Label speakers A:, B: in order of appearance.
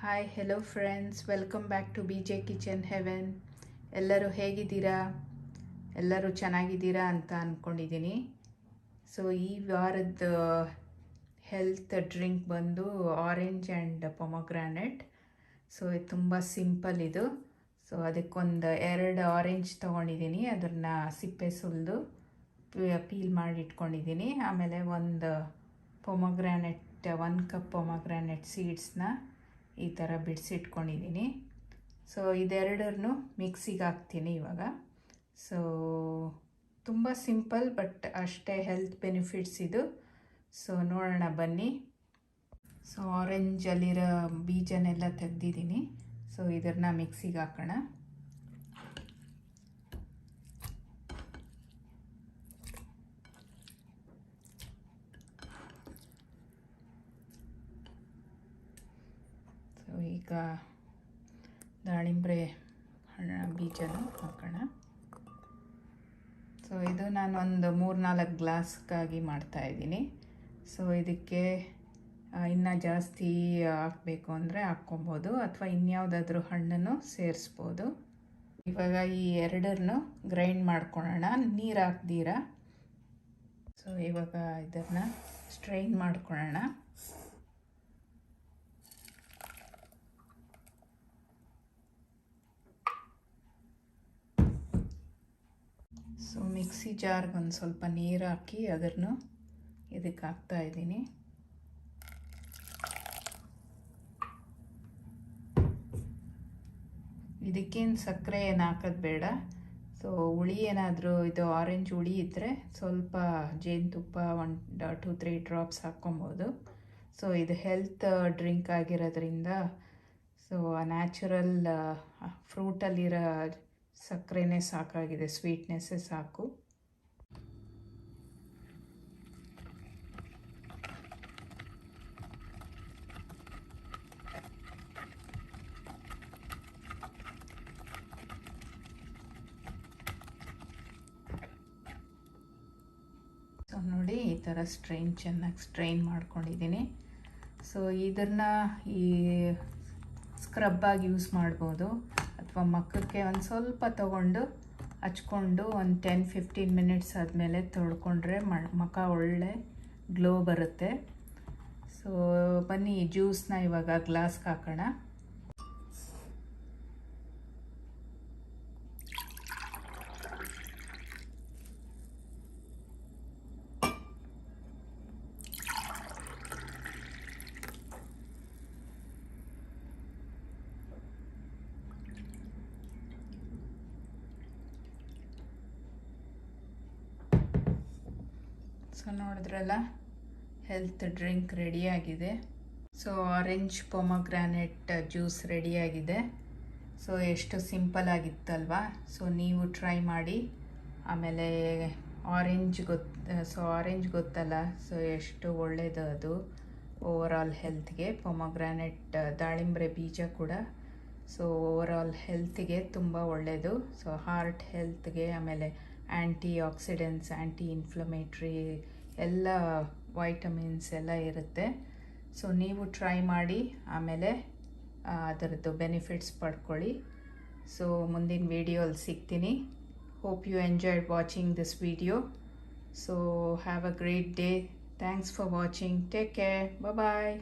A: Hi hello friends, welcome back to BJ kitchen heaven. ಎಲ್ಲರೂ ಹೇಗಿದ್ದೀರಾ? ಎಲ್ಲರೂ ಚೆನ್ನಾಗಿದ್ದೀರಾ ಅಂತ ಅಂದ್ಕೊಂಡಿದ್ದೀನಿ. ಸೊ ಈ ವಾರದ ಹೆಲ್ತ್ ಡ್ರಿಂಕ್ ಬಂದು ಆರೆಂಜ್ ಆ್ಯಂಡ್ ಪೊಮೊಗ್ರಾನೆಟ್. ಸೊ ಇದು ತುಂಬ ಸಿಂಪಲ್ ಇದು. ಸೊ ಅದಕ್ಕೊಂದು 2 ಆರೆಂಜ್ ತೊಗೊಂಡಿದ್ದೀನಿ, ಅದನ್ನು ಸಿಪ್ಪೆ ಸುಲಿದು ಪೀಲ್ ಮಾಡಿ ಇಟ್ಕೊಂಡಿದ್ದೀನಿ. ಆಮೇಲೆ ಒಂದು ಪೊಮೊಗ್ರಾನೆಟ್ 1 ಕಪ್ ಪೊಮೊಗ್ರಾನೆಟ್ ಸೀಡ್ಸ್ನ ಈ ಥರ ಬಿಡಿಸಿಟ್ಕೊಂಡಿದ್ದೀನಿ. ಸೊ ಇದೆರಡನ್ನು ಮಿಕ್ಸಿಗೆ ಹಾಕ್ತೀನಿ ಇವಾಗ. ಸೊ ತುಂಬ ಸಿಂಪಲ್ ಬಟ್ ಅಷ್ಟೇ ಹೆಲ್ತ್ ಬೆನಿಫಿಟ್ಸ್ ಇದು. ಸೊ ನೋಡೋಣ ಬನ್ನಿ. ಸೊ ಆರೆಂಜಲ್ಲಿರೋ ಬೀಜನೆಲ್ಲ ತೆಗೆದಿದ್ದೀನಿ. ಸೊ ಇದನ್ನು ಮಿಕ್ಸಿಗೆ ಹಾಕೋಣ. ಸೊ ಈಗ ದಾಳಿಂಬೆ ಹಣ್ಣ ಬೀಜನ ಹಾಕೋಣ. ಸೊ ಇದು ನಾನು ಒಂದು 3-4 ಗ್ಲಾಸ್ಗಾಗಿ ಮಾಡ್ತಾಯಿದ್ದೀನಿ. ಸೊ ಇದಕ್ಕೆ ಇನ್ನೂ ಜಾಸ್ತಿ ಹಾಕಬೇಕು ಅಂದರೆ ಹಾಕ್ಕೊಬೋದು, ಅಥವಾ ಇನ್ಯಾವುದಾದ್ರೂ ಹಣ್ಣನ್ನು ಸೇರಿಸ್ಬೋದು. ಇವಾಗ ಈ ಎರಡನ್ನು ಗ್ರೈಂಡ್ ಮಾಡ್ಕೊಳ್ಳೋಣ, ನೀರು ಹಾಕ್ದೀರ. ಸೊ ಇವಾಗ ಇದನ್ನು ಸ್ಟ್ರೈನ್ ಮಾಡ್ಕೊಳ್ಳೋಣ. ಸೊ ಮಿಕ್ಸಿ ಜಾರ್ಗೆ ಒಂದು ಸ್ವಲ್ಪ ನೀರು ಹಾಕಿ ಅದನ್ನು ಇದಕ್ಕೆ ಹಾಕ್ತಾಯಿದ್ದೀನಿ. ಇದಕ್ಕೇನು ಸಕ್ಕರೆ ಏನು ಹಾಕೋದು ಬೇಡ. ಸೊ ಹುಳಿ ಏನಾದರೂ ಇದು ಆರೆಂಜ್ ಹುಳಿ ಇದ್ದರೆ ಸ್ವಲ್ಪ ಜೇನುತುಪ್ಪ 1-2-3 ಡ್ರಾಪ್ಸ್ ಹಾಕ್ಕೊಬೋದು. ಸೊ ಇದು ಹೆಲ್ತ್ ಡ್ರಿಂಕ್ ಆಗಿರೋದ್ರಿಂದ ಸೊ ನ್ಯಾಚುರಲ್ ಫ್ರೂಟಲ್ಲಿರೋ ಸಕ್ಕರೆನೇ ಸಾಕಾಗಿದೆ, ಸ್ವೀಟ್ನೆಸ್ಸೇ ಸಾಕು. ಸೊ ನೋಡಿ, ಈ ಥರ ಚೆನ್ನಾಗಿ ಸ್ಟ್ರೈನ್ ಮಾಡ್ಕೊಂಡಿದ್ದೀನಿ. ಸೊ ಇದನ್ನು ಈ ಸ್ಕ್ರಬ್ಬಾಗಿ ಯೂಸ್ ಮಾಡ್ಬೋದು, ಅಥವಾ ಮಕ್ಕಕ್ಕೆ ಒಂದು ಸ್ವಲ್ಪ ತೊಗೊಂಡು ಹಚ್ಕೊಂಡು ಒಂದು 10-15 ಮಿನಿಟ್ಸ್ ಆದಮೇಲೆ ತೊಳ್ಕೊಂಡ್ರೆ ಮುಖ ಒಳ್ಳೆ ಗ್ಲೋ ಬರುತ್ತೆ. ಸೊ ಬನ್ನಿ ಈ ಜ್ಯೂಸನ್ನ ಇವಾಗ ಗ್ಲಾಸ್ಗೆ ಹಾಕೋಣ. ಸೊ ನೋಡಿದ್ರಲ್ಲ, ಹೆಲ್ತ್ ಡ್ರಿಂಕ್ ರೆಡಿಯಾಗಿದೆ. ಸೊ ಆರೆಂಜ್ ಪೊಮೊಗ್ರಾನೆಟ್ ಜ್ಯೂಸ್ ರೆಡಿಯಾಗಿದೆ. ಸೊ ಎಷ್ಟು ಸಿಂಪಲ್ ಆಗಿತ್ತಲ್ವಾ? ಸೊ ನೀವು ಟ್ರೈ ಮಾಡಿ. ಆಮೇಲೆ ಆರೆಂಜ್ ಗೊತ್ತಲ್ಲ, ಸೊ ಎಷ್ಟು ಒಳ್ಳೆಯದು ಅದು ಓವರಾಲ್ ಹೆಲ್ತ್ಗೆ. ಪೊಮೊಗ್ರಾನೆಟ್ ದಾಳಿಂಬೆ ಬೀಜ ಕೂಡ ಸೊ ಓವರಾಲ್ ಹೆಲ್ತ್ಗೆ ತುಂಬ ಒಳ್ಳೆಯದು. ಸೊ ಹಾರ್ಟ್ ಹೆಲ್ತ್ಗೆ, ಆಮೇಲೆ ಆ್ಯಂಟಿ ಆಕ್ಸಿಡೆಂಟ್ಸ್, ಆ್ಯಂಟಿ ಇನ್ಫ್ಲಮೇಟ್ರಿ ಎಲ್ಲ ವೈಟಮಿನ್ಸ್ ಎಲ್ಲ ಇರುತ್ತೆ. ಸೊ ನೀವು ಟ್ರೈ ಮಾಡಿ, ಆಮೇಲೆ ಅದರದ್ದು ಬೆನಿಫಿಟ್ಸ್ ಪಡ್ಕೊಳ್ಳಿ. ಸೊ ಮುಂದಿನ ವಿಡಿಯೋಲ್ಲಿ ಸಿಗ್ತೀನಿ. Hope you enjoyed watching this video. So have a great day. Thanks for watching. Take care. Bye.